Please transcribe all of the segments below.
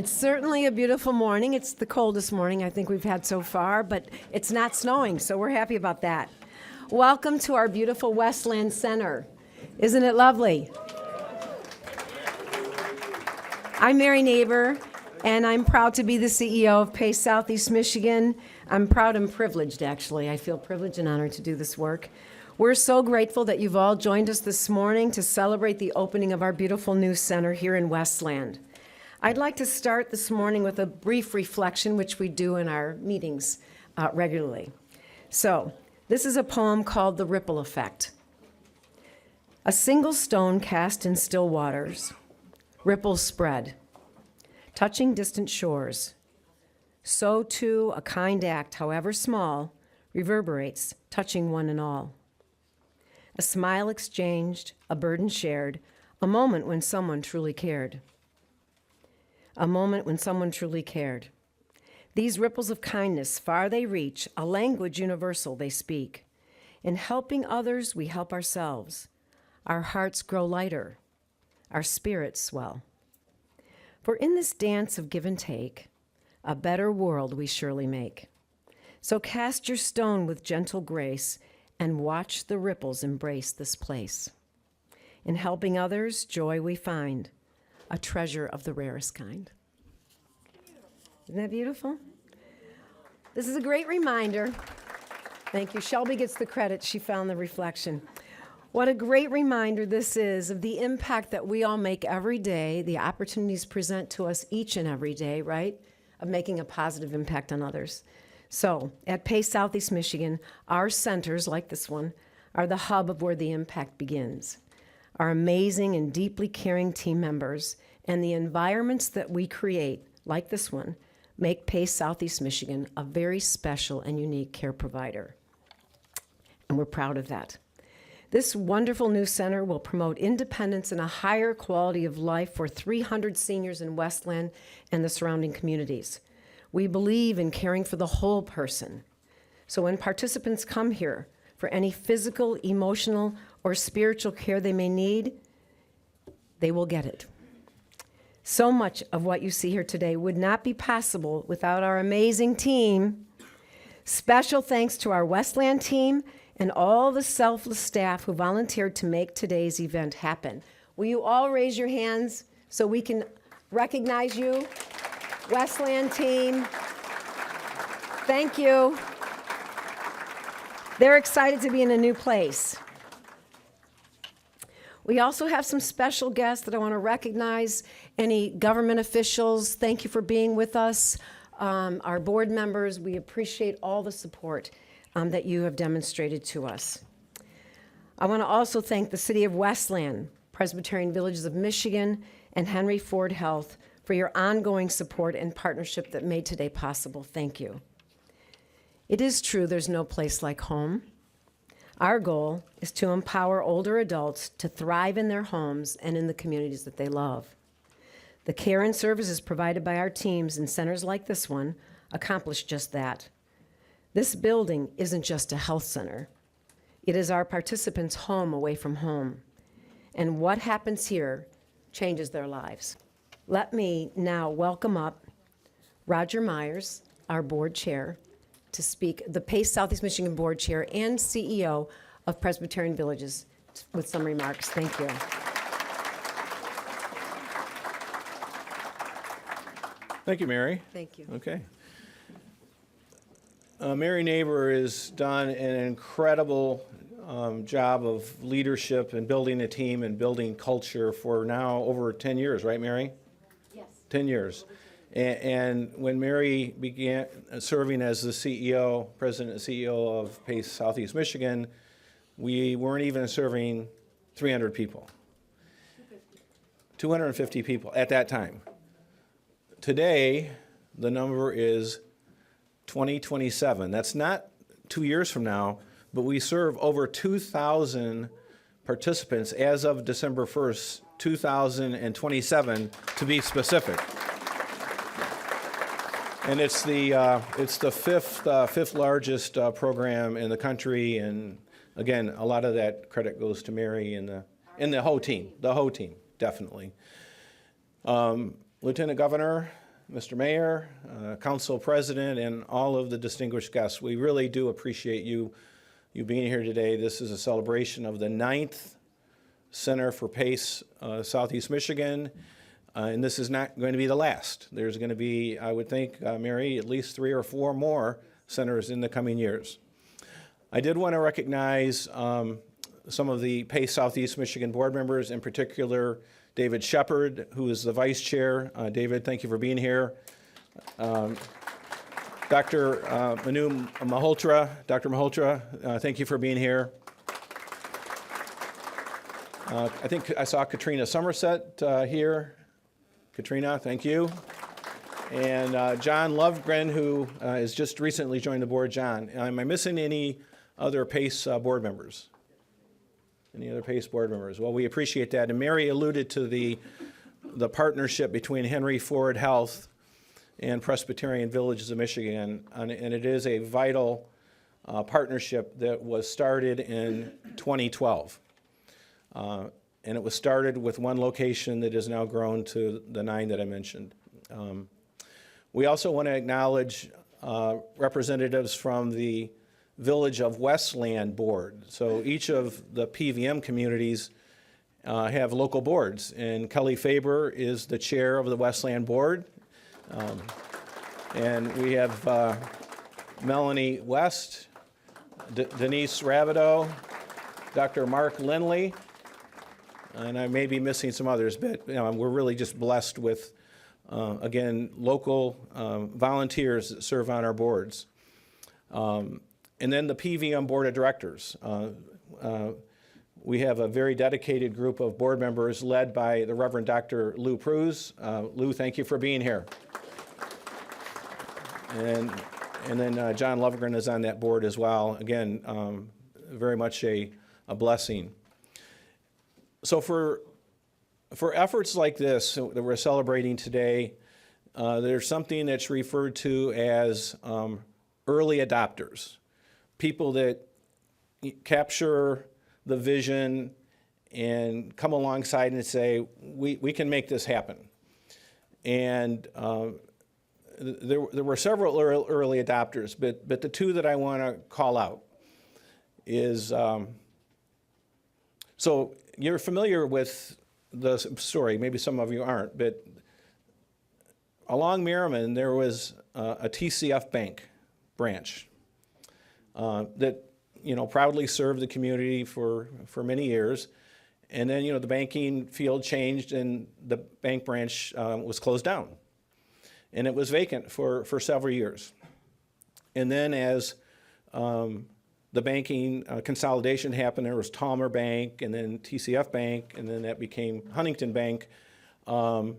It's certainly a beautiful morning. It's the coldest morning I think we've had so far, but it's not snowing, so we're happy about that. Welcome to our beautiful Westland Center. Isn't it lovely? I'm Mary Neighbor, and I'm proud to be the CEO of PACE Southeast Michigan. I'm proud and privileged, actually. I feel privileged and honored to do this work. We're so grateful that you've all joined us this morning to celebrate the opening of our beautiful new center here in Westland. I'd like to start this morning with a brief reflection, which we do in our meetings regularly. So, this is a poem called The Ripple Effect. A single stone cast in still waters, ripples spread, touching distant shores. So too a kind act, however small, reverberates, touching one and all. A smile exchanged, a burden shared, a moment when someone truly cared. A moment when someone truly cared. These ripples of kindness, far they reach, a language universal they speak. In helping others, we help ourselves. Our hearts grow lighter, our spirits swell. For in this dance of give and take, a better world we surely make. So cast your stone with gentle grace and watch the ripples embrace this place. In helping others, joy we find, a treasure of the rarest kind. Isn't that beautiful? This is a great reminder. Thank you. Shelby gets the credit. She found the reflection. What a great reminder this is of the impact that we all make every day, the opportunities present to us each and every day, right, of making a positive impact on others. So, at PACE Southeast Michigan, our centers, like this one, are the hub of where the impact begins. Our amazing and deeply caring team members and the environments that we create, like this one, make PACE Southeast Michigan a very special and unique care provider. And we're proud of that. This wonderful new center will promote independence and a higher quality of life for 300 seniors in Westland and the surrounding communities. We believe in caring for the whole person. So when participants come here for any physical, emotional, or spiritual care they may need, they will get it. So much of what you see here today would not be possible without our amazing team. Special thanks to our Westland team and all the selfless staff who volunteered to make today's event happen. Will you all raise your hands so we can recognize you? Westland team, thank you. They're excited to be in a new place. We also have some special guests that I want to recognize. Any government officials, thank you for being with us. Our board members, we appreciate all the support that you have demonstrated to us. I want to also thank the City of Westland, Presbyterian Villages of Michigan, and Henry Ford Health for your ongoing support and partnership that made today possible. Thank you. It is true there's no place like home. Our goal is to empower older adults to thrive in their homes and in the communities that they love. The care and services provided by our teams in centers like this one accomplish just that. This building isn't just a health center. It is our participants' home away from home. And what happens here changes their lives. Let me now welcome up Roger Myers, our board chair, to speak, the PACE Southeast Michigan board chair and CEO of Presbyterian Villages, with some remarks. Thank you. Thank you, Mary. Thank you. Okay. Mary Neighbor has done an incredible job of leadership and building a team and building culture for now over 10 years, right, Mary? 10 years. And when Mary began serving as the CEO, president and CEO of PACE Southeast Michigan, we weren't even serving 300 people. 250 people at that time. Today, the number is 2027. That's not 2 years from now, but we serve over 2,000 participants as of December 1st, 2027, to be specific. And it's the fifth largest program in the country, and again, a lot of that credit goes to Mary and the whole team, definitely. Lieutenant Governor Mr. Mayor, Council President, and all of the distinguished guests. We really do appreciate you being here today. This is a celebration of the 9th Center for PACE Southeast Michigan, and this is not going to be the last. There's going to be, I would think, Mary, at least 3 or 4 more centers in the coming years. I did want to recognize some of the PACE Southeast Michigan board members, in particular David Shepard, who is the vice chair. David, thank you for being here. Dr. Manu Malhotra, Dr. Malhotra, thank you for being here. I think I saw Katrina Somerset here. Katrina, thank you. And John Lovegren, who has just recently joined the board. John, am I missing any other PACE board members? Any other PACE board members? Well, we appreciate that. And Mary alluded to the partnership between Henry Ford Health and Presbyterian Villages of Michigan, and it is a vital partnership that was started in 2012. And it was started with one location that has now grown to the 9 that I mentioned. We also want to acknowledge representatives from the Village of Westland board. So each of the PVM communities have local boards, and Kelly Faber is the chair of the Westland board. And we have Melanie West, Denise Rabideau, Dr. Mark Lindley, and I may be missing some others, but we're really just blessed with, again, local volunteers that serve on our boards. And then the PVM Board of Directors. We have a very dedicated group of board members led by the Reverend Dr. Lou Pruz. Lou, thank you for being here. And then John Lovegren is on that board as well. Again, very much a blessing. So for efforts like this that we're celebrating today, there's something that's referred to as early adopters. People that capture the vision and come alongside and say, we can make this happen. And there were several early adopters, but the 2 that I want to call out is, so you're familiar with the story, maybe some of you aren't, but along Merriman there was a TCF Bank branch that proudly served the community for many years, and then the banking field changed and the bank branch was closed down, and it was vacant for several years. And then as the banking consolidation happened, there was Talmer Bank and then TCF Bank, and then that became Huntington Bank. I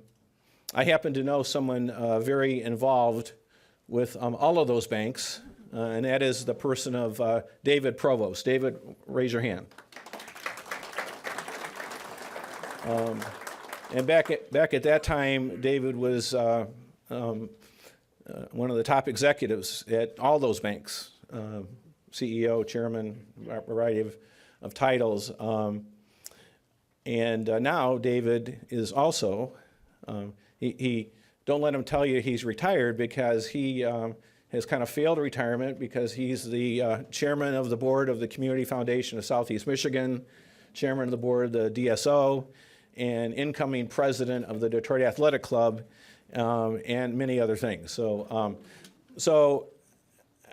happen to know someone very involved with all of those banks. And that is the person of David Provost. David, raise your hand. And back at that time, David was one of the top executives at all those banks, CEO, chairman, a variety of titles. And now David is also, he don't let him tell you he's retired, because he has kind of failed retirement, because he's the chairman of the board of the Community Foundation of Southeast Michigan, chairman of the board of the DSO, and incoming president of the Detroit Athletic Club, and many other things. So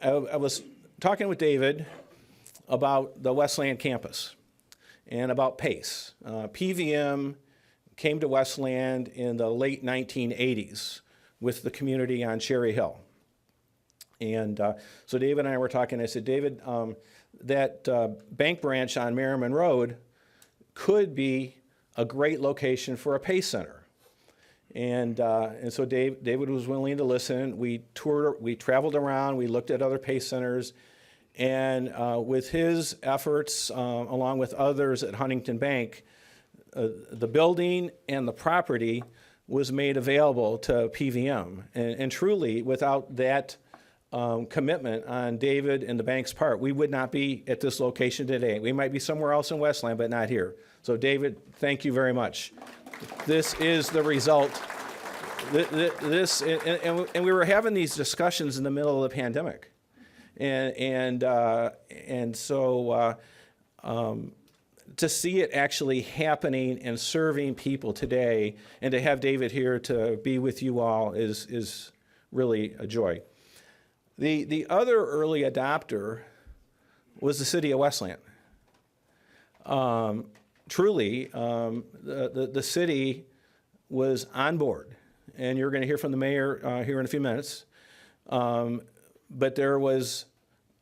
I was talking with David about the Westland campus and about PACE. PVM came to Westland in the late 1980s with the community on Cherry Hill. And so David and I were talking. I said, David, that bank branch on Merriman Road could be a great location for a PACE center. And so David was willing to listen. We traveled around, we looked at other PACE centers, and with his efforts, along with others at Huntington Bank, the building and the property was made available to PVM. And truly, without that commitment on David and the bank's part, we would not be at this location today. We might be somewhere else in Westland, but not here. So David, thank you very much. This is the result this, and we were having these discussions in the middle of the pandemic, and so to see it actually happening and serving people today, and to have David here to be with you all is really a joy. The other early adopter was the city of Westland. Truly, the city was on board, and you're going to hear from the mayor here in a few minutes. But there was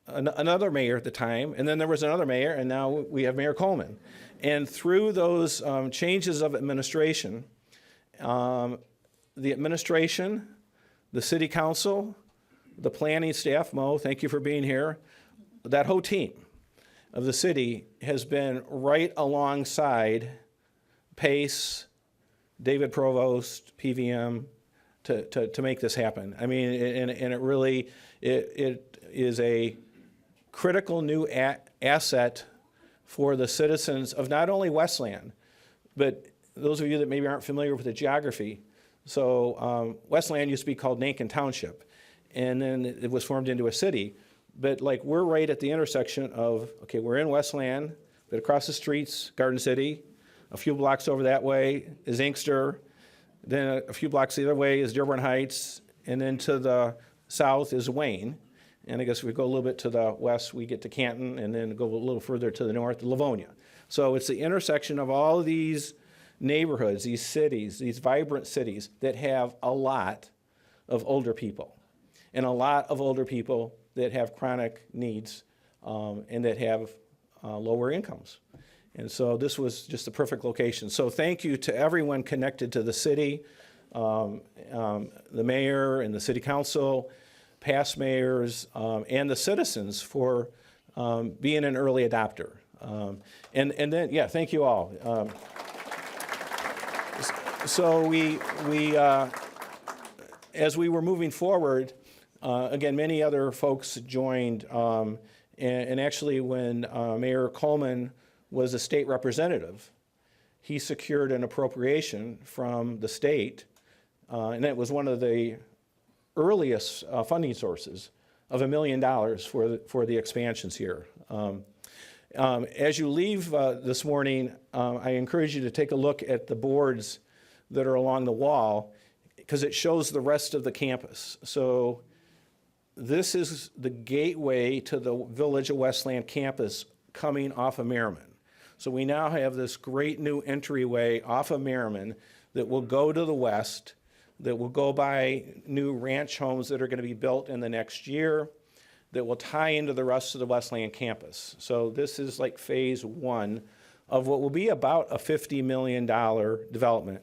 another mayor at the time, and then there was another mayor, and now we have Mayor Coleman. And through those changes of administration, the administration, the city council, the planning staff, Mo, thank you for being here, that whole team of the city has been right alongside PACE, David Provost, PVM, to make this happen. I mean, and it really, it is a critical new asset for the citizens of not only Westland, but those of you that maybe aren't familiar with the geography. So Westland used to be called Nankin Township, and then it was formed into a city. But like we're right at the intersection of, okay, we're in Westland, but across the street's Garden City, a few blocks over that way is Inkster, then a few blocks the other way is Dearborn Heights, and then to the south is Wayne. And I guess if we go a little bit to the west, we get to Canton, and then go a little further to the north, Livonia. So it's the intersection of all of these neighborhoods, these cities, these vibrant cities that have a lot of older people, and a lot of older people that have chronic needs and that have lower incomes. And so this was just the perfect location. So thank you to everyone connected to the city, the mayor and the city council, past mayors, and the citizens for being an early adopter. And then, yeah, thank you all. So we as we were moving forward, again, many other folks joined, and actually when Mayor Coleman was a state representative, he secured an appropriation from the state, and it was one of the earliest funding sources of $1 million for the expansions here. As you leave this morning, I encourage you to take a look at the boards that are along the wall, because it shows the rest of the campus. So this is the gateway to the Village of Westland campus coming off of Merriman. So we now have this great new entryway off of Merriman that will go to the west, that will go by new ranch homes that are going to be built in the next year, that will tie into the rest of the Westland campus. So this is like phase one of what will be about a $50 million development.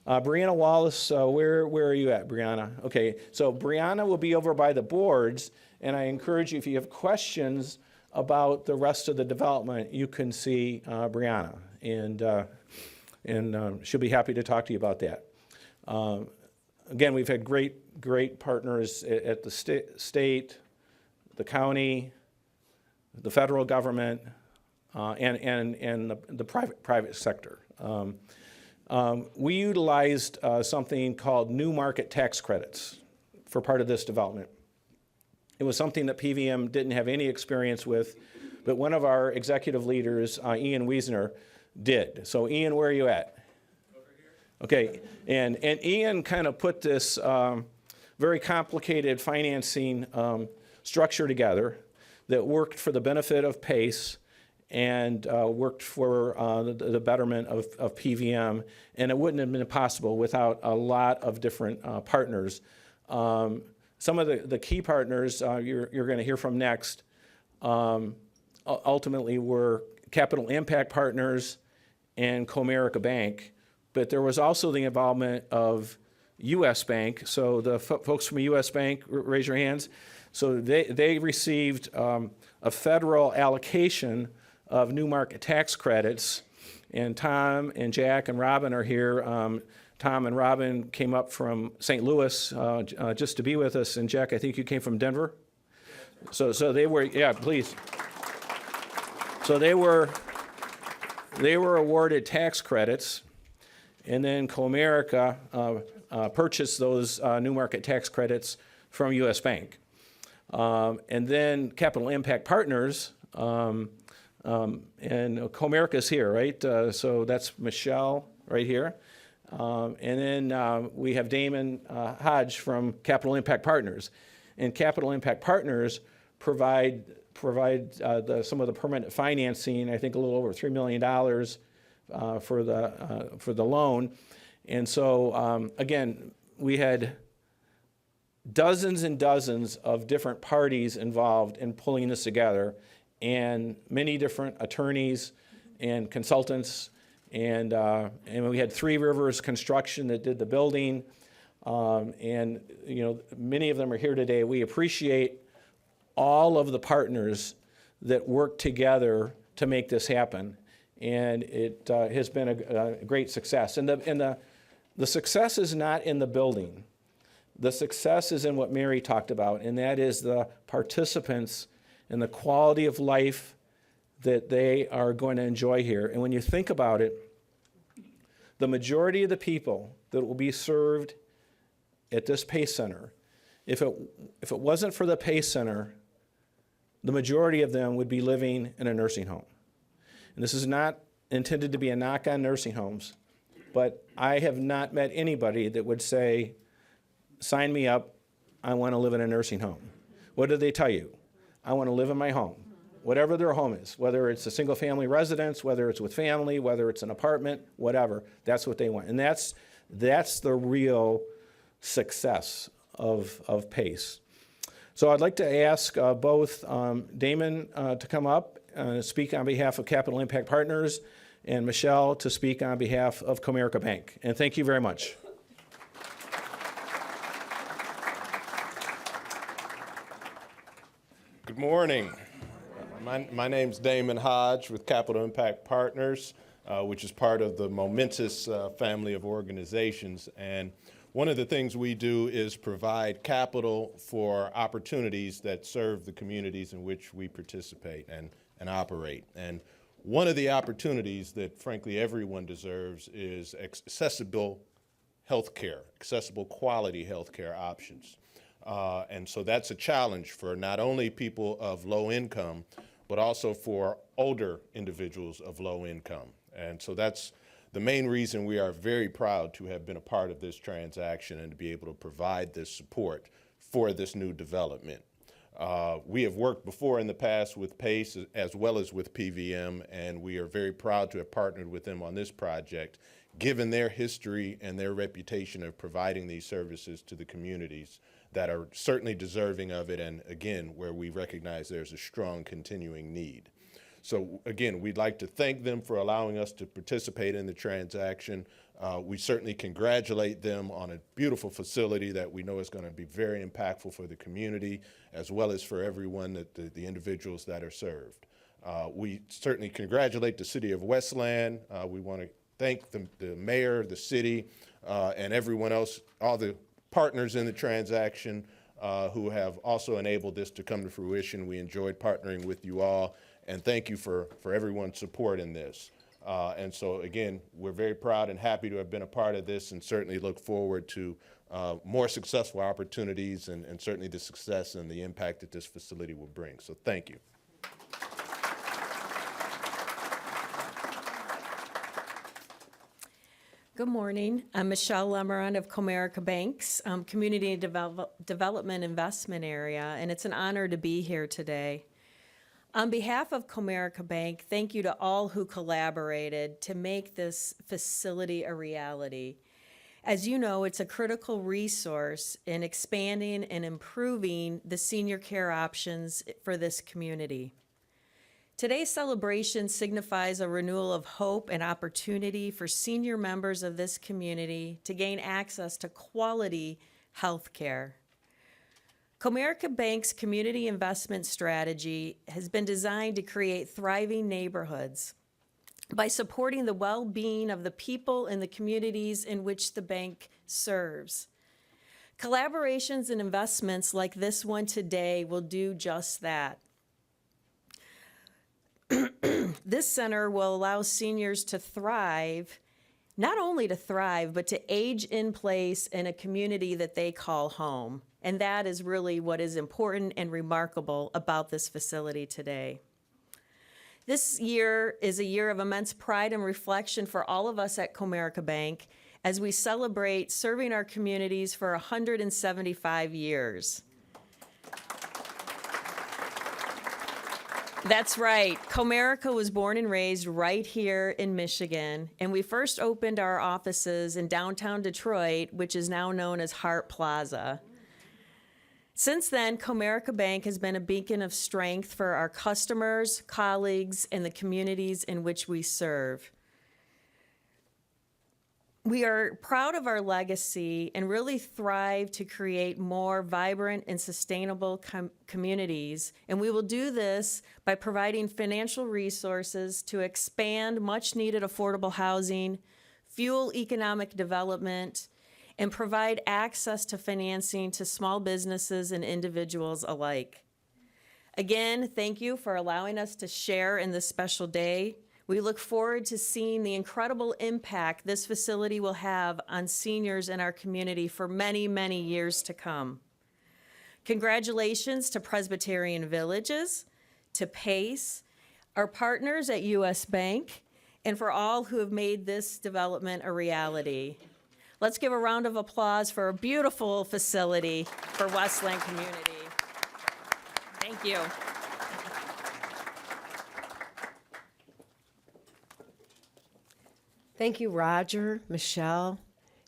Brianna Wallace, where are you at, Brianna? Okay, so Brianna will be over by the boards, and I encourage you, if you have questions about the rest of the development, you can see Brianna, and she'll be happy to talk to you about that. Again, we've had great partners at the state, the county, the federal government, and the private sector. We utilized something called new market tax credits for part of this development. It was something that PVM didn't have any experience with, but one of our executive leaders, Ian Wiesner, did. So Ian, where are you at? Over here. Okay, and Ian kind of put this very complicated financing structure together that worked for the benefit of PACE and worked for the betterment of PVM, and it wouldn't have been possible without a lot of different partners. Some of the key partners you're going to hear from next ultimately were Capital Impact Partners and Comerica Bank, but there was also the involvement of U.S. Bank. So the folks from U.S. Bank, raise your hands. So they received a federal allocation of new market tax credits, and Tom and Jack and Robin are here. Tom and Robin came up from St. Louis just to be with us, and Jack, I think you came from Denver? So they were, yeah, please. So they were awarded tax credits, and then Comerica purchase those new market tax credits from U.S. Bank. And then Capital Impact Partners, and Comerica's here, right? So that's Michelle right here. And then we have Damon Hodge from Capital Impact Partners. And Capital Impact Partners provide some of the permanent financing, I think a little over $3 million for the loan. And so, again, we had dozens and dozens of different parties involved in pulling this together, and many different attorneys and consultants. And we had Three Rivers Construction that did the building. And, you know, many of them are here today. We appreciate all of the partners that work together to make this happen. And it has been a great success. And the success is not in the building. The success is in what Mary talked about, and that is the participants and the quality of life that they are going to enjoy here. And when you think about it, the majority of the people that will be served at this PACE Center, if it wasn't for the PACE Center, the majority of them would be living in a nursing home. And this is not intended to be a knock on nursing homes, but I have not met anybody that would say, sign me up, I want to live in a nursing home. What do they tell you? I want to live in my home, whatever their home is, whether it's a single family residence, whether it's with family, whether it's an apartment, whatever, that's what they want. And that's the real success of PACE. So I'd like to ask both Damon to come up and speak on behalf of Capital Impact Partners, and Michelle to speak on behalf of Comerica Bank. And thank you very much. Good morning. My name's Damon Hodge with Capital Impact Partners, which is part of the momentous family of organizations. And one of the things we do is provide capital for opportunities that serve the communities in which we participate and operate. And one of the opportunities that, frankly, everyone deserves is accessible healthcare, accessible quality healthcare options. And so that's a challenge for not only people of low income, but also for older individuals of low income. And so that's the main reason we are very proud to have been a part of this transaction and to be able to provide this support for this new development. We have worked before in the past with PACE as well as with PVM, and we are very proud to have partnered with them on this project, given their history and their reputation of providing these services to the communities that are certainly deserving of it, and again, where we recognize there's a strong continuing need. So again, we'd like to thank them for allowing us to participate in the transaction. We certainly congratulate them on a beautiful facility that we know is going to be very impactful for the community, as well as for everyone, the individuals that are served. We certainly congratulate the city of Westland. We want to thank the mayor, the city, and everyone else, all the partners in the transaction who have also enabled this to come to fruition. We enjoyed partnering with you all, and thank you for everyone's support in this. And so again, we're very proud and happy to have been a part of this, and certainly look forward to more successful opportunities and certainly the success and the impact that this facility will bring. So thank you. Good morning. I'm Michelle Lemeron of Comerica Bank's Community Development Investment Area, and it's an honor to be here today. On behalf of Comerica Bank, thank you to all who collaborated to make this facility a reality. As you know, it's a critical resource in expanding and improving the senior care options for this community. Today's celebration signifies a renewal of hope and opportunity for senior members of this community to gain access to quality health care. Comerica Bank's community investment strategy has been designed to create thriving neighborhoods by supporting the well-being of the people in the communities in which the bank serves. Collaborations and investments like this one today will do just that. This center will allow seniors to thrive not only to thrive, but to age in place in a community that they call home. And that is really what is important and remarkable about this facility today. This year is a year of immense pride and reflection for all of us at Comerica Bank as we celebrate serving our communities for 175 years. That's right. Comerica was born and raised right here in Michigan, and we first opened our offices in downtown Detroit, which is now known as Hart Plaza. Since then, Comerica Bank has been a beacon of strength for our customers, colleagues, and the communities in which we serve. We are proud of our legacy and really thrive to create more vibrant and sustainable communities. And we will do this by providing financial resources to expand much-needed affordable housing, fuel economic development, and provide access to financing to small businesses and individuals alike. Again, thank you for allowing us to share in this special day. We look forward to seeing the incredible impact this facility will have on seniors in our community for many, many years to come. Congratulations to Presbyterian Villages, to PACE, our partners at US Bank, and for all who have made this development a reality. Let's give a round of applause for a beautiful facility for Westland community. Thank you. Thank you, Roger, Michelle,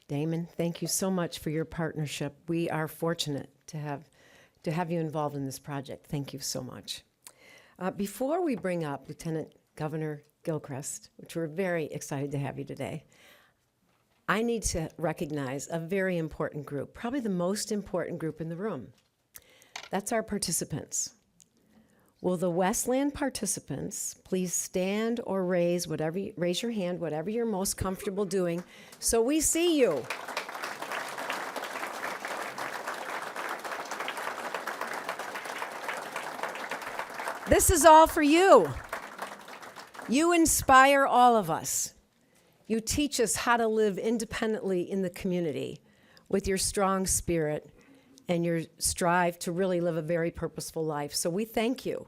Damon. Thank you so much for your partnership. We are fortunate to have you involved in this project. Thank you so much. Before we bring up Lieutenant Governor Gilchrist, which we're very excited to have you today, I need to recognize a very important group, probably the most important group in the room. That's our participants. Will the Westland participants please stand or raise your hand, whatever you're most comfortable doing, so we see you. This is all for you. You inspire all of us. You teach us how to live independently in the community with your strong spirit and your strive to really live a very purposeful life. So we thank you,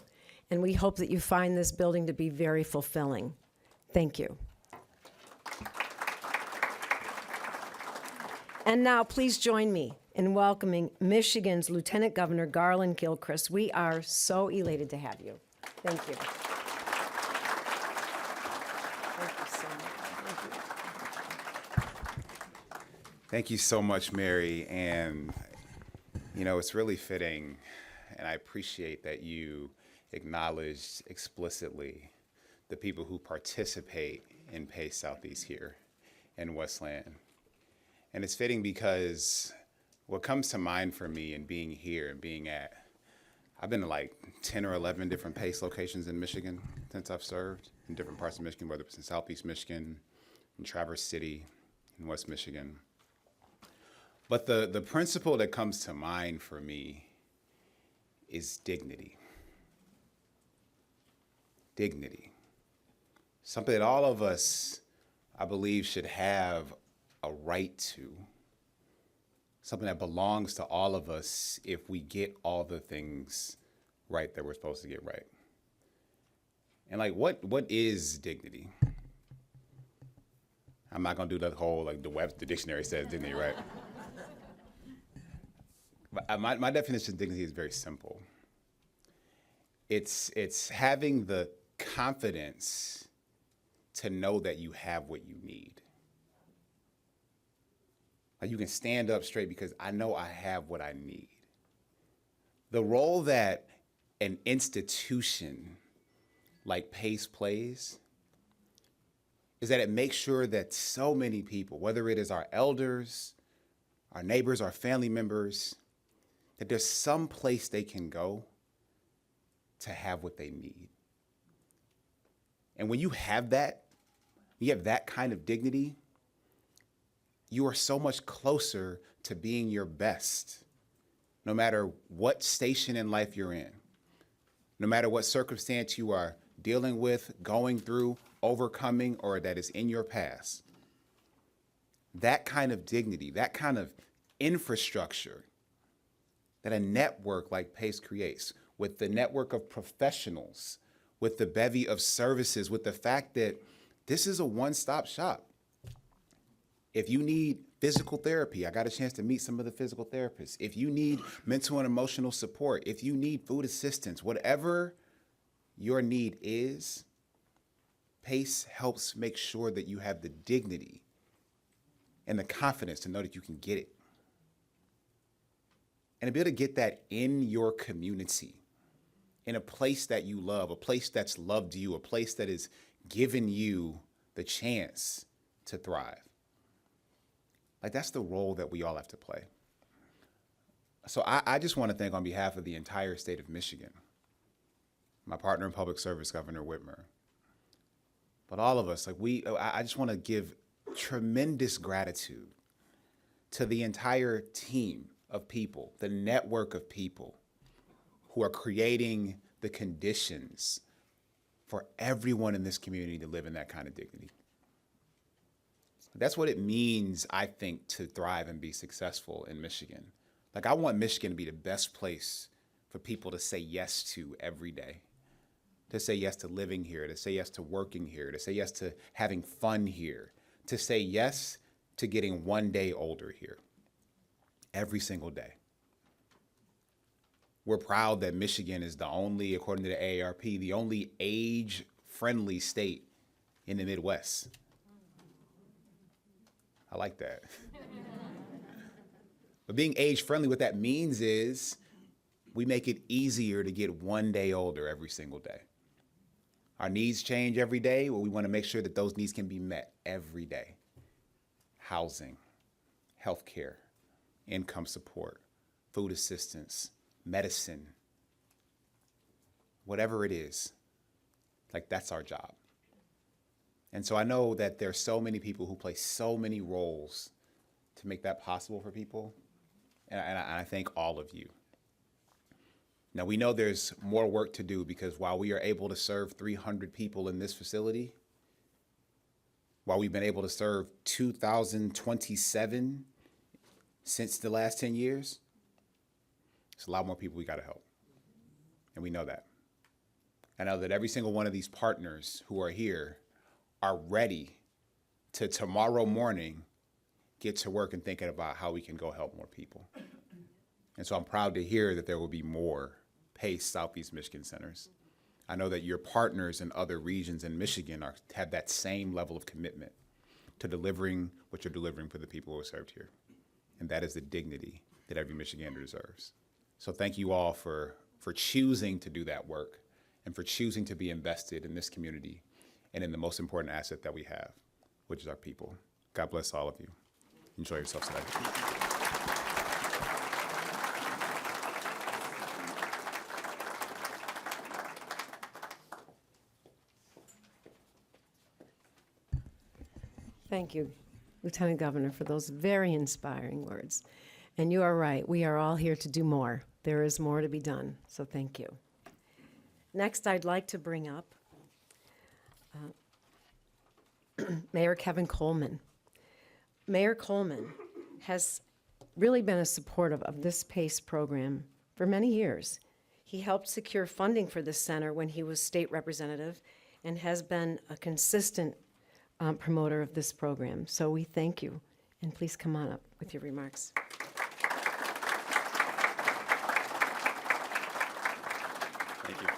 and we hope that you find this building to be very fulfilling. Thank you. And now please join me in welcoming Michigan's Lieutenant Governor Garland Gilchrist. We are so elated to have you. Thank you. Thank you so much. Thank you so much, Mary. And, you know, it's really fitting, and I appreciate that you acknowledged explicitly the people who participate in PACE Southeast here in Westland. And it's fitting because what comes to mind for me in being here and being I've been to like 10 or 11 different PACE locations in Michigan since I've served in different parts of Michigan, whether it's in Southeast Michigan, in Traverse City, in West Michigan. But the principle that comes to mind for me is dignity. Dignity. Something that all of us, I believe, should have a right to. Something that belongs to all of us if we get all the things right that we're supposed to get right. And like, what is dignity? I'm not gonna do the whole, like the dictionary says dignity, right? But my definition of dignity is very simple. It's having the confidence to know that you have what you need. Like you can stand up straight because I know I have what I need. The role that an institution like PACE plays is that it makes sure that so many people, whether it is our elders, our neighbors, our family members, that there's some place they can go to have what they need. And when you have that kind of dignity, you are so much closer to being your best, no matter what station in life you're in, no matter what circumstance you are dealing with, going through, overcoming, or that is in your past. that kind of dignity, that kind of infrastructure that a network like PACE creates, with the network of professionals, with the bevy of services, with the fact that this is a one-stop shop. If you need physical therapy, I got a chance to meet some of the physical therapists. If you need mental and emotional support, if you need food assistance, whatever your need is, PACE helps make sure that you have the dignity and the confidence to know that you can get it. And to be able to get that in your community, in a place that you love, a place that's loved you, a place that has given you the chance to thrive. Like, that's the role that we all have to play. So I just want to thank, on behalf of the entire state of Michigan, my partner in public service, Governor Whitmer, but all of us, I just want to give tremendous gratitude to the entire team of people, the network of people who are creating the conditions for everyone in this community to live in that kind of dignity. That's what it means, I think, to thrive and be successful in Michigan. Like, I want Michigan to be the best place for people to say yes to every day, to say yes to living here, to say yes to working here, to say yes to having fun here, to say yes to getting one day older here, every single day. We're proud that Michigan is the only, according to the AARP, the only age-friendly state in the Midwest. I like that. But being age-friendly, what that means is we make it easier to get one day older every single day. Our needs change every day. Well, we want to make sure that those needs can be met every day. Housing, healthcare, income support, food assistance, medicine, whatever it is, like, that's our job. And so I know that there's so many people who play so many roles to make that possible for people, and I thank all of you. Now, we know there's more work to do, because while we are able to serve 300 people in this facility, while we've been able to serve 2,027 since the last 10 years, it's a lot more people we got to help. And we know that. I know that every single one of these partners who are here are ready to tomorrow morning get to work and thinking about how we can go help more people. And so I'm proud to hear that there will be more PACE Southeast Michigan centers. I know that your partners in other regions in Michigan have that same level of commitment to delivering what you're delivering for the people who are served here. And that is the dignity that every Michigander deserves. So thank you all for choosing to do that work and for choosing to be invested in this community and in the most important asset that we have, which is our people. God bless all of you. Enjoy yourselves today. Thank you, Lieutenant Governor, for those very inspiring words. And you are right, we are all here to do more. There is more to be done, so thank you. Next, I'd like to bring up Mayor Kevin Coleman. Mayor Coleman has really been a supportive of this PACE program for many years. He helped secure funding for this center when he was state representative and has been a consistent promoter of this program. So we thank you, and please come on up with your remarks. Thank you.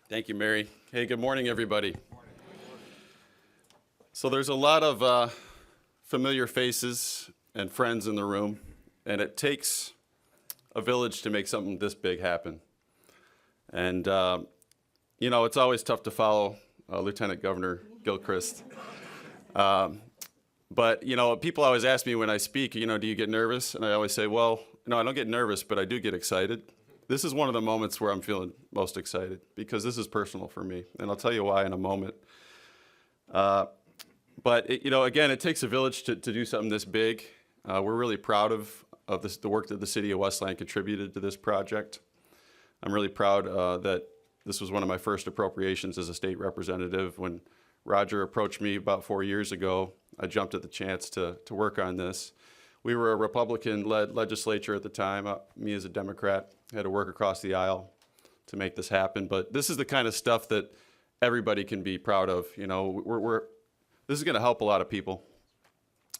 Thank you, Mary. Hey, good morning, everybody. So there's a lot of familiar faces and friends in the room, and it takes a village to make something this big happen. And, you know, it's always tough to follow Lieutenant Governor Gilchrist. But, you know, people always ask me when I speak, you know, do you get nervous? And I always say, well, no, I don't get nervous, but I do get excited. This is one of the moments where I'm feeling most excited because this is personal for me, and I'll tell you why in a moment. But, you know, again, it takes a village to do something this big. We're really proud of the work that the city of Westland contributed to this project. I'm really proud that this was one of my first appropriations as a state representative when Roger approached me about 4 years ago. I jumped at the chance to work on this. We were a Republican-led legislature at the time. Me as a Democrat had to work across the aisle to make this happen. But this is the kind of stuff that everybody can be proud of. You know, this is going to help a lot of people.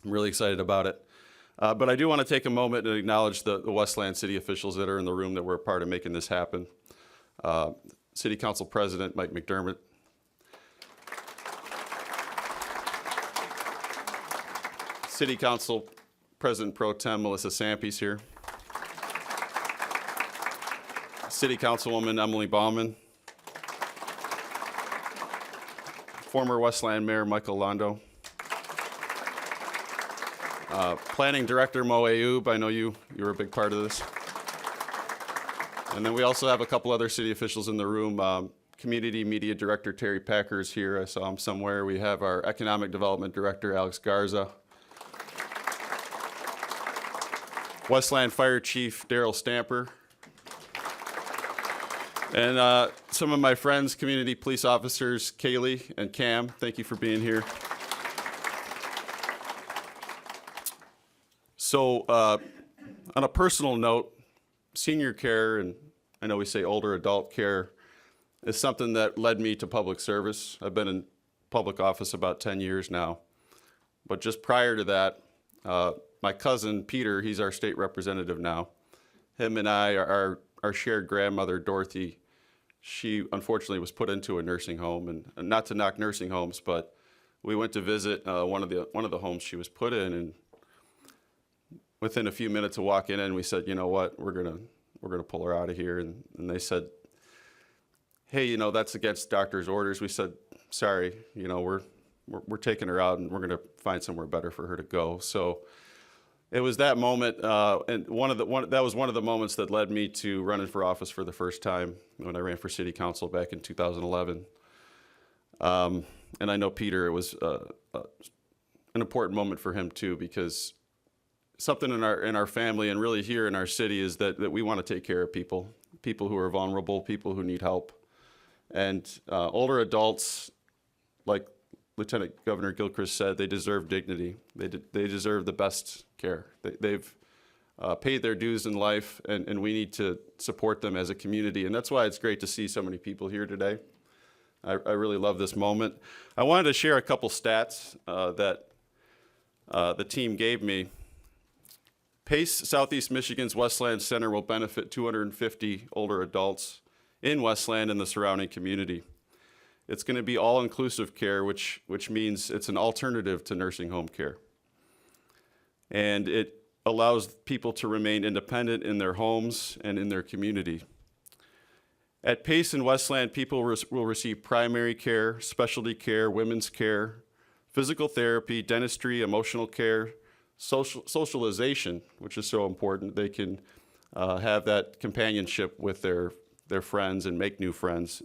I'm really excited about it. But I do want to take a moment and acknowledge the Westland city officials that are in the room that were a part of making this happen. City Council President Mike McDermott. City Council President Pro Tem Melissa Sampy's here. City Councilwoman Emily Baumann. Former Westland Mayor Michael Londo. Planning Director Mo Ayoub, I know you were a big part of this. And then we also have a couple other city officials in the room. Community Media Director Terry Packer is here. I saw him somewhere. We have our Economic Development Director Alex Garza. Westland Fire Chief Daryl Stamper. And some of my friends, community police officers, Kaylee and Cam, thank you for being here. So on a personal note, senior care, and I know we say older adult care, is something that led me to public service. I've been in public office about 10 years now. But just prior to that, my cousin Peter, he's our state representative now. Him and I, our shared grandmother, Dorothy, she unfortunately was put into a nursing home, and not to knock nursing homes, but we went to visit one of the homes she was put in, and within a few minutes of walking in, we said, you know what, we're gonna pull her out of here, and they said, hey, you know, that's against doctor's orders. We said, sorry, you know, we're taking her out, and we're gonna find somewhere better for her to go. So it was that moment, and that was one of the moments that led me to running for office for the first time when I ran for city council back in 2011. And I know Peter, it was an important moment for him too, because something in our family and really here in our city is that we want to take care of people who are vulnerable, people who need help. And older adults, like Lieutenant Governor Gilchrist said, they deserve dignity. They deserve the best care. They've paid their dues in life, and we need to support them as a community. And that's why it's great to see so many people here today. I really love this moment. I wanted to share a couple stats that the team gave me. PACE Southeast Michigan's Westland Center will benefit 250 older adults in Westland and the surrounding community. It's going to be all-inclusive care, which means it's an alternative to nursing home care. And it allows people to remain independent in their homes and in their community. At PACE in Westland, people will receive primary care, specialty care, women's care, physical therapy, dentistry, emotional care, socialization, which is so important. They can have that companionship with their friends and make new friends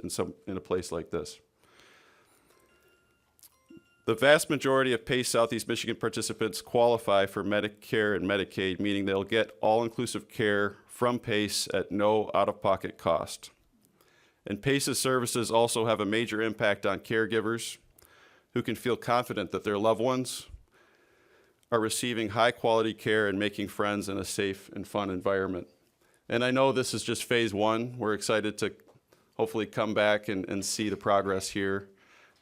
in a place like this. The vast majority of PACE Southeast Michigan participants qualify for Medicare and Medicaid, meaning they'll get all-inclusive care from PACE at no out-of-pocket cost. And PACE's services also have a major impact on caregivers who can feel confident that their loved ones are receiving high-quality care and making friends in a safe and fun environment. And I know this is just phase one. We're excited to hopefully come back and see the progress here.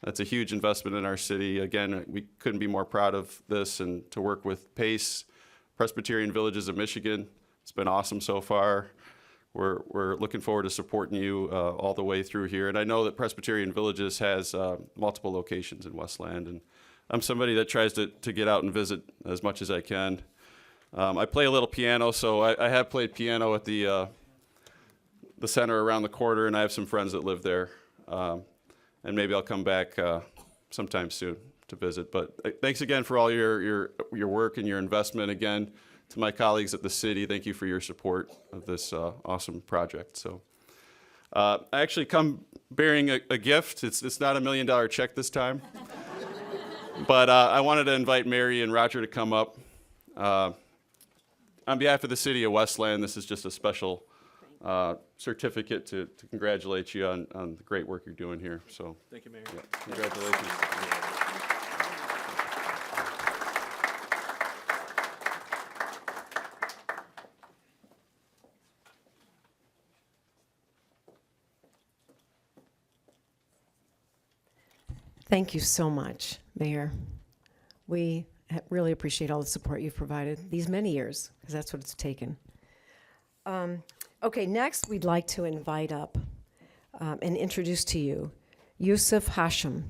That's a huge investment in our city. Again, we couldn't be more proud of this, and to work with PACE, Presbyterian Villages of Michigan. It's been awesome so far. We're looking forward to supporting you all the way through here. And I know that Presbyterian Villages has multiple locations in Westland, and I'm somebody that tries to get out and visit as much as I can. I play a little piano, so I have played piano at the center around the corner, and I have some friends that live there. And maybe I'll come back sometime soon to visit. But thanks again for all your work and your investment. Again, to my colleagues at the city, thank you for your support of this awesome project. So I actually come bearing a gift. It's not $1 million check this time. But I wanted to invite Mary and Roger to come up. On behalf of the city of Westland, this is just a special certificate to congratulate you on the great work you're doing here. So, Thank you, Mayor. yeah, congratulations. Thank you so much, Mayor. We really appreciate all the support you've provided these many years, because that's what it's taken. Okay, next we'd like to invite up and introduce to you Yusuf Hashim.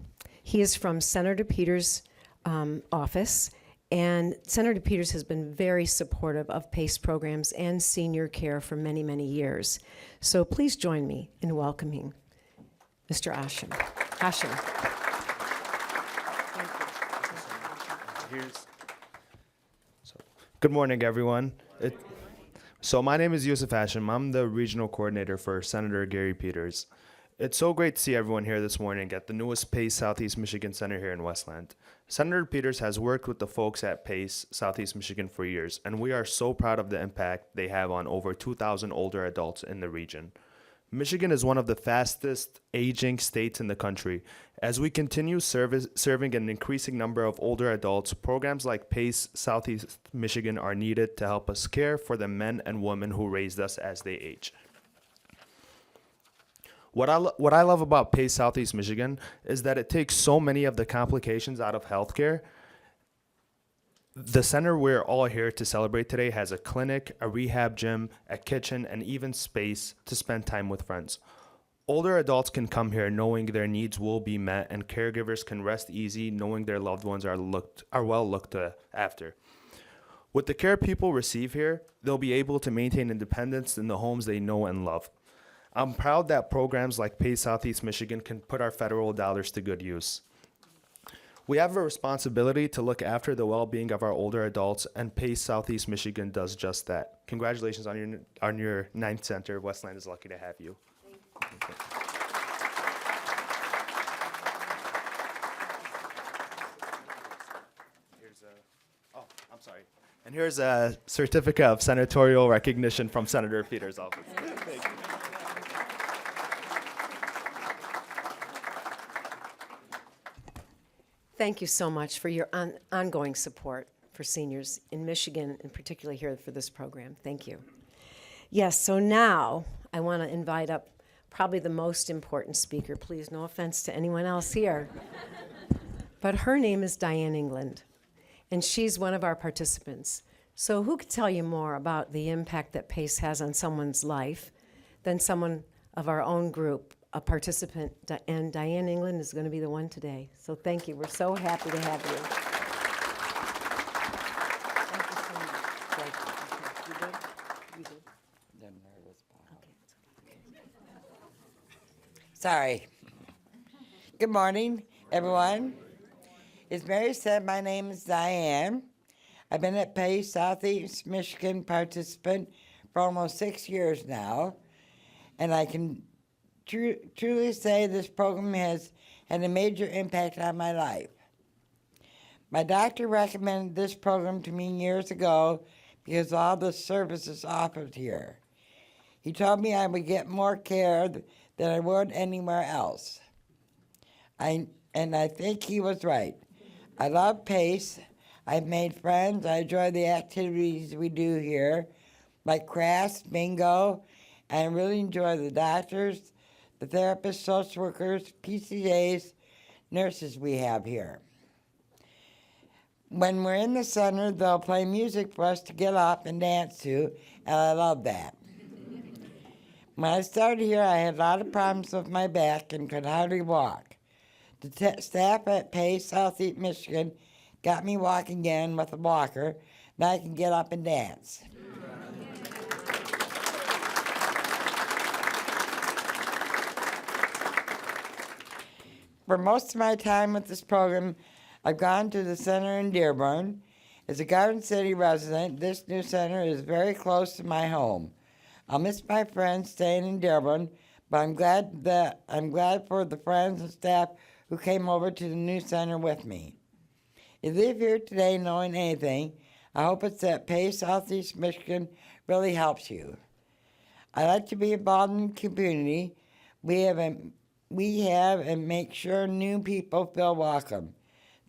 He is from Senator Peters' office, and Senator Peters has been very supportive of PACE programs and senior care for many, many years. So please join me in welcoming Mr. Hashim. Good morning, everyone. So my name is Yusuf Hashim. I'm the regional coordinator for Senator Gary Peters. It's so great to see everyone here this morning at the newest PACE Southeast Michigan Center here in Westland. Senator Peters has worked with the folks at PACE Southeast Michigan for years, and we are so proud of the impact they have on over 2,000 older adults in the region. Michigan is one of the fastest aging states in the country. As we continue serving an increasing number of older adults, programs like PACE Southeast Michigan are needed to help us care for the men and women who raised us as they age. What I love about PACE Southeast Michigan is that it takes so many of the complications out of healthcare. The center we're all here to celebrate today has a clinic, a rehab gym, a kitchen, and even space to spend time with friends. Older adults can come here knowing their needs will be met, and caregivers can rest easy knowing their loved ones are well looked after. With the care people receive here, they'll be able to maintain independence in the homes they know and love. I'm proud that programs like PACE Southeast Michigan can put our federal dollars to good use. We have a responsibility to look after the well-being of our older adults, and PACE Southeast Michigan does just that. Congratulations on your ninth center. Westland is lucky to have you. Thank you. And here's a certificate of senatorial recognition from Senator Peters' office. Thank you. Thank you so much for your ongoing support for seniors in Michigan, and particularly here for this program. Thank you. Yes, so now I want to invite up probably the most important speaker. Please, no offense to anyone else here. But her name is Diane England, and she's one of our participants. So who could tell you more about the impact that PACE has on someone's life than someone of our own group, a participant, and Diane England is going to be the one today. So thank you. We're so happy to have you. Thank you so much. Thank you. You good? You good? Sorry. Good morning, everyone. As Mary said, my name is Diane. I've been at PACE Southeast Michigan participant for almost 6 years now, and I can truly say this program has had a major impact on my life. My doctor recommended this program to me years ago because of all the services offered here. He told me I would get more care than I would anywhere else. And I think he was right. I love PACE. I've made friends. I enjoy the activities we do here, like crafts, bingo, and I really enjoy the doctors, the therapists, social workers, PCAs, nurses we have here. When we're in the center, they'll play music for us to get up and dance to, and I love that. When I started here, I had a lot of problems with my back and could hardly walk. The staff at PACE Southeast Michigan got me walking again with a walker. Now I can get up and dance. For most of my time with this program, I've gone to the center in Dearborn. As a Garden City resident, this new center is very close to my home. I'll miss my friends staying in Dearborn, but I'm glad for the friends and staff who came over to the new center with me. If you leave here today knowing anything, I hope it's that PACE Southeast Michigan really helps you. I like to be involved in the community. We have and make sure new people feel welcome.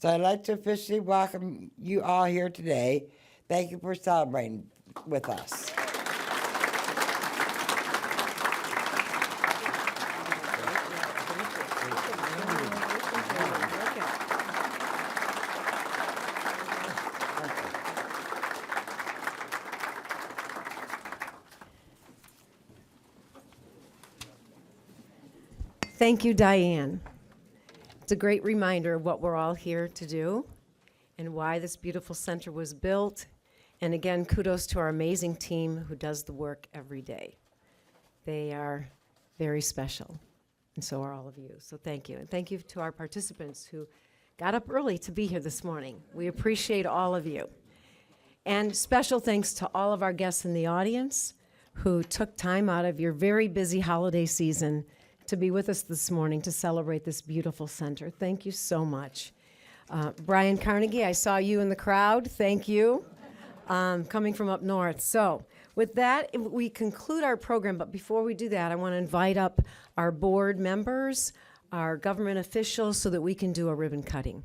So I'd like to officially welcome you all here today. Thank you for celebrating with us. Thank you, Diane. It's a great reminder of what we're all here to do and why this beautiful center was built. And again, kudos to our amazing team who does the work every day. They are very special, and so are all of you. So thank you. And thank you to our participants who got up early to be here this morning. We appreciate all of you. And special thanks to all of our guests in the audience who took time out of your very busy holiday season to be with us this morning to celebrate this beautiful center. Thank you so much. Brian Carnegie, I saw you in the crowd. Thank you. Coming from up north. So with that, we conclude our program, but before we do that, I want to invite up our board members, our government officials, so that we can do a ribbon cutting.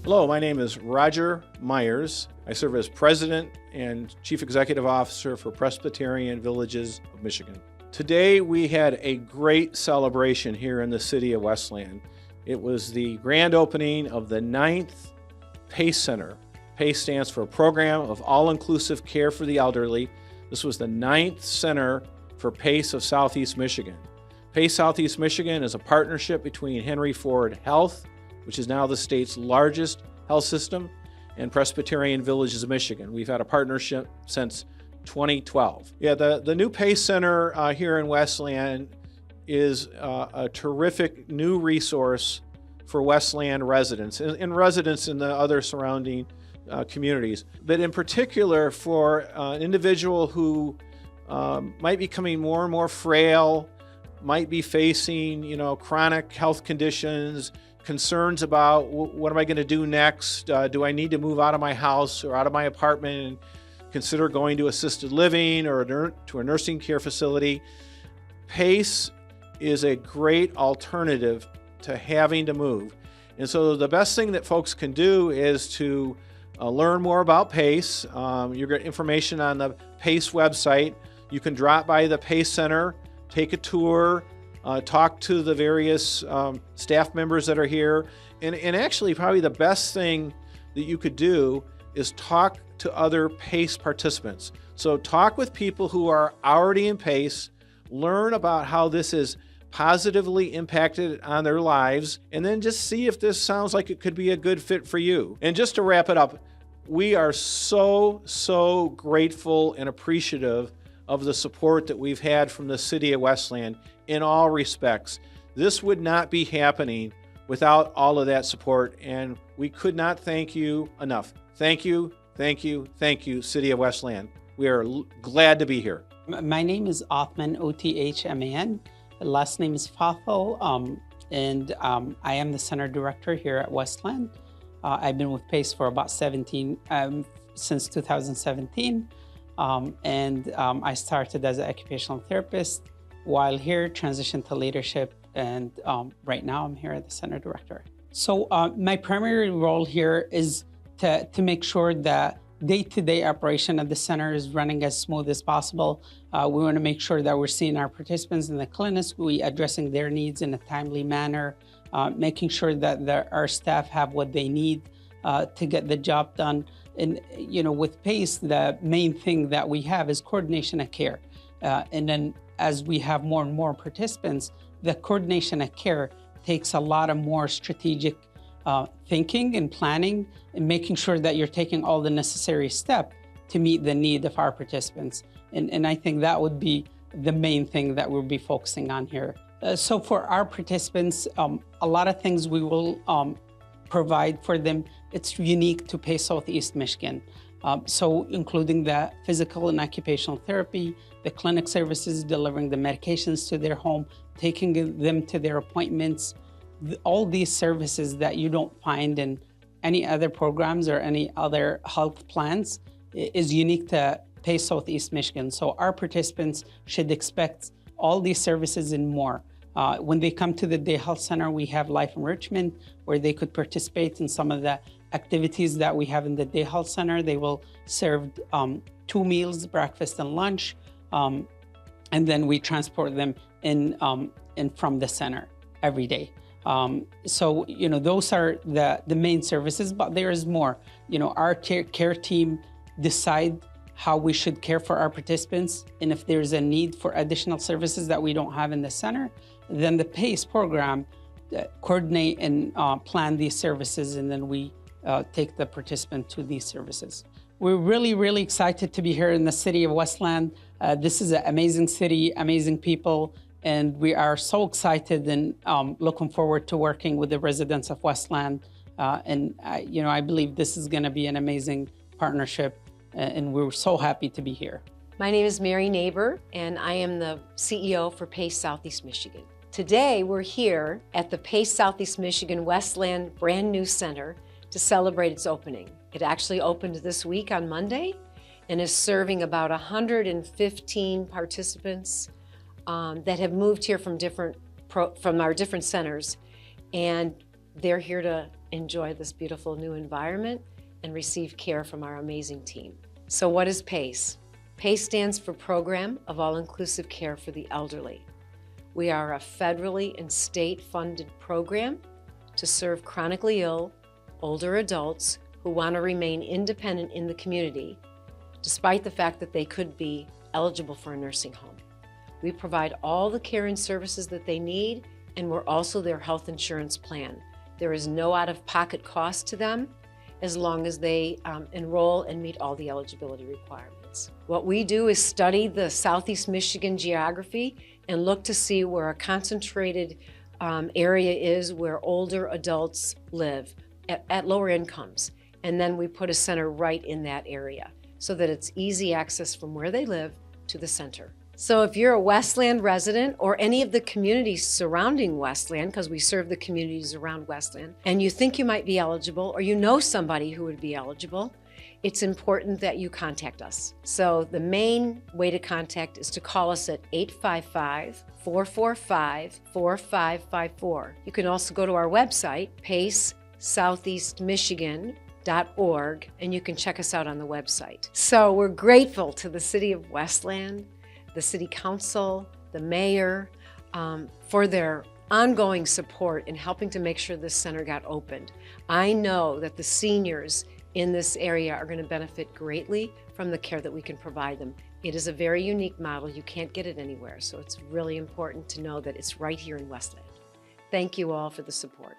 Hello, my name is Roger Myers. I serve as President and Chief Executive Officer for Presbyterian Villages of Michigan. Today we had a great celebration here in the city of Westland. It was the grand opening of the 9th PACE Center. PACE stands for Program of All-Inclusive Care for the Elderly. This was the 9th center for PACE of Southeast Michigan. PACE Southeast Michigan is a partnership between Henry Ford Health, which is now the state's largest health system, and Presbyterian Villages of Michigan. We've had a partnership since 2012. Yeah, the new PACE Center here in Westland is a terrific new resource for Westland residents and residents in the other surrounding communities. But in particular for an individual who might be becoming more and more frail, might be facing, chronic health conditions, concerns about what am I going to do next? Do I need to move out of my house or out of my apartment and consider going to assisted living or to a nursing care facility? PACE is a great alternative to having to move. And so the best thing that folks can do is to learn more about PACE. You get information on the PACE website. You can drop by the PACE Center, take a tour, talk to the various staff members that are here. And actually, probably the best thing that you could do is talk to other PACE participants. So talk with people who are already in PACE, learn about how this is positively impacted on their lives, and then just see if this sounds like it could be a good fit for you. And just to wrap it up, we are so grateful and appreciative of the support that we've had from the city of Westland in all respects. This would not be happening without all of that support, and we could not thank you enough. Thank you, City of Westland. We are glad to be here. My name is Othman, O-T-H-M-A-N. Last name is Fathel, and I am the Center Director here at Westland. I've been with PACE for about since 2017. I started as an occupational therapist. While here, transitioned to leadership, and right now I'm here as the Center Director. So my primary role here is to make sure that day-to-day operation of the center is running as smooth as possible. We want to make sure that we're seeing our participants in the clinics, we addressing their needs in a timely manner, making sure that our staff have what they need to get the job done. And with PACE, the main thing that we have is coordination of care. And then as we have more and more participants, the coordination of care takes a lot of more strategic thinking and planning and making sure that you're taking all the necessary steps to meet the need of our participants. And I think that would be the main thing that we'll be focusing on here. So for our participants, a lot of things we will provide for them. It's unique to PACE Southeast Michigan. So including the physical and occupational therapy, the clinic services, delivering the medications to their home, taking them to their appointments. All these services that you don't find in any other programs or any other health plans is unique to PACE Southeast Michigan. So our participants should expect all these services and more. When they come to the Day Health Center, we have Life Enrichment, where they could participate in some of the activities that we have in the Day Health Center. They will serve 2 meals, breakfast and lunch, and then we transport them in from the center every day. So, those are the main services, but there is more. Our care team decide how we should care for our participants, and if there's a need for additional services that we don't have in the center, then the PACE program coordinate and plan these services, and then we take the participant to these services. We're really, really excited to be here in the city of Westland. This is an amazing city, amazing people, and we are so excited and looking forward to working with the residents of Westland. I believe this is going to be an amazing partnership, and we're so happy to be here. My name is Mary Neighbor, and I am the CEO for PACE Southeast Michigan. Today, we're here at the PACE Southeast Michigan Westland brand new center to celebrate its opening. It actually opened this week on Monday and is serving about 115 participants that have moved here from our different centers, and they're here to enjoy this beautiful new environment and receive care from our amazing team. So what is PACE? PACE stands for Program of All-Inclusive Care for the Elderly. We are a federally and state-funded program to serve chronically ill, older adults who want to remain independent in the community, despite the fact that they could be eligible for a nursing home. We provide all the care and services that they need, and we're also their health insurance plan. There is no out-of-pocket cost to them as long as they enroll and meet all the eligibility requirements. What we do is study the Southeast Michigan geography and look to see where a concentrated area is where older adults live at lower incomes. And then we put a center right in that area so that it's easy access from where they live to the center. So if you're a Westland resident or any of the communities surrounding Westland, because we serve the communities around Westland, and you think you might be eligible or you know somebody who would be eligible, it's important that you contact us. So the main way to contact is to call us at 855-445-4554. You can also go to our website, pacesoutheastmichigan.org, and you can check us out on the website. So we're grateful to the City of Westland, the City Council, the Mayor, for their ongoing support in helping to make sure this center got opened. I know that the seniors in this area are going to benefit greatly from the care that we can provide them. It is a very unique model. You can't get it anywhere, so it's really important to know that it's right here in Westland. Thank you all for the support.